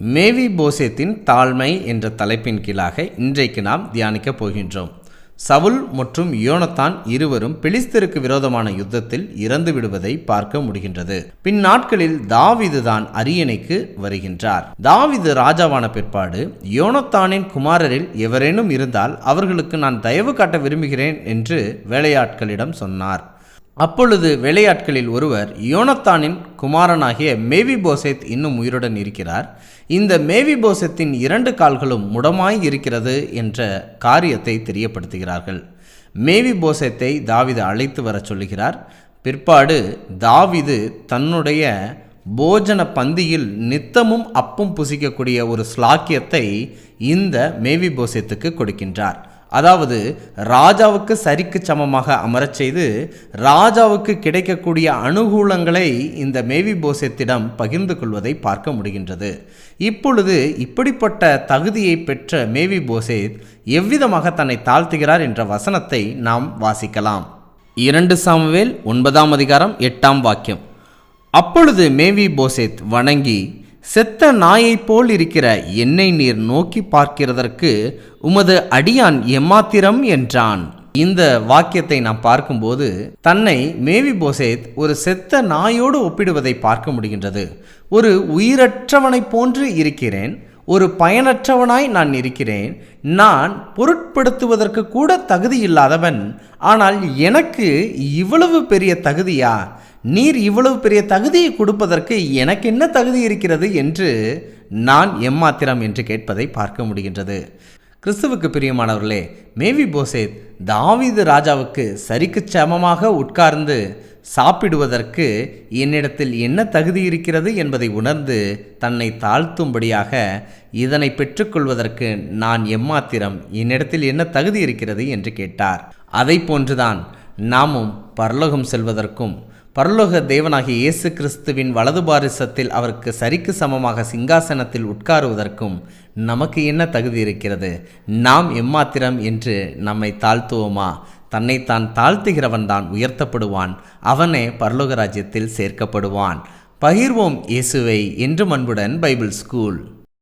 மேவி போசேத்தின் தாழ்மை என்ற தலைப்பின் கீழாக இன்றைக்கு நாம் தியானிக்கப் போகின்றோம். சவுல் மற்றும் யோனத்தான் இருவரும் பெலிஸ்தருக்கு விரோதமான யுத்தத்தில் இறந்து விடுவதை பார்க்க முடிகின்றது. பின் நாட்களில் தாவீது தான் அரியணைக்கு வருகின்றார். தாவீது ராஜாவான பிற்பாடு யோனத்தானின் குமாரரில் எவரேனும் இருந்தால் அவர்களுக்கு நான் தயவு காட்ட விரும்புகிறேன் என்று வேலையாட்களிடம் சொன்னார். அப்பொழுது வேலையாட்களில் ஒருவர், யோனத்தானின் குமாரனாகிய மேவி போசேத் இன்னும் உயிருடன் இருக்கிறார், இந்த மேவி போசேத்தின் 2 கால்களும் முடமாய் இருக்கிறது என்ற காரியத்தை தெரியப்படுத்துகிறார்கள். மேவி போசேத்தை தாவீது அழைத்து வர சொல்லுகிறார். பிற்பாடு தாவீது தன்னுடைய போஜன பந்தியில் நித்தமும் அப்பம் புசிக்கக்கூடிய ஒரு ஸ்லாக்கியத்தை இந்த மேவி போசேத்துக்கு கொடுக்கின்றார். அதாவது ராஜாவுக்கு சரிக்கு சமமாக அமரச் செய்து ராஜாவுக்கு கிடைக்கக்கூடிய அனுகூலங்களை இந்த மேவி போசேத்திடம் பகிர்ந்து கொள்வதை பார்க்க முடிகின்றது. இப்பொழுது இப்படிப்பட்ட தகுதியை பெற்ற மேவி போசேத் எவ்விதமாக தன்னை தாழ்த்துகிறார் என்ற வசனத்தை நாம் வாசிக்கலாம். 2 சாமுவேல் 9ஆம் அதிகாரம் 8ஆம் வாக்கியம். அப்பொழுது மேவி போசேத் வணங்கி, செத்த நாயைப் போல் இருக்கிற என்னை நீர் நோக்கி பார்க்கிறதற்கு உமது அடியான் எம்மாத்திரம் என்றான். இந்த வாக்கியத்தை நாம் பார்க்கும்போது தன்னை மேவி போசேத் ஒரு செத்த நாயோடு ஒப்பிடுவதை பார்க்க முடிகின்றது. ஒரு உயிரற்றவனைப் போன்று இருக்கிறேன், ஒரு பயனற்றவனாய் நான் இருக்கிறேன், நான் பொருட்படுத்துவதற்கு கூட தகுதி இல்லாதவன், ஆனால் எனக்கு இவ்வளவு பெரிய தகுதியா? நீர் இவ்வளவு பெரிய தகுதியை கொடுப்பதற்கு எனக்கு என்ன தகுதி இருக்கிறது என்று நான் எம்மாத்திரம் என்று கேட்பதை பார்க்க முடிகின்றது. கிறிஸ்துவுக்கு பிரியமானவர்களே, மேவி போசேத் தாவீது ராஜாவுக்கு சரிக்கு சமமாக உட்கார்ந்து சாப்பிடுவதற்கு என்னிடத்தில் என்ன தகுதி இருக்கிறது என்பதை உணர்ந்து தன்னை தாழ்த்தும்படியாக, இதனை பெற்றுக்கொள்வதற்கு நான் எம்மாத்திரம், என்னிடத்தில் என்ன தகுதி இருக்கிறது என்று கேட்டார். அதை போன்றுதான் நாமும் பரலோகம் செல்வதற்கும் பரலோக தேவனாகிய இயேசு கிறிஸ்துவின் வலது பாரிசத்தில் அவருக்கு சரிக்கு சமமாக சிங்காசனத்தில் உட்காருவதற்கும் நமக்கு என்ன தகுதி இருக்கிறது? நாம் எம்மாத்திரம் என்று நம்மை தாழ்த்துவோமா? தன்னைத்தான் தாழ்த்துகிறவன் தான் உயர்த்தப்படுவான், அவனே பரலோக ராஜ்யத்தில் சேர்க்கப்படுவான். பகிர்வோம் இயேசுவை. என்று அன்புடன் பைபிள் ஸ்கூல்.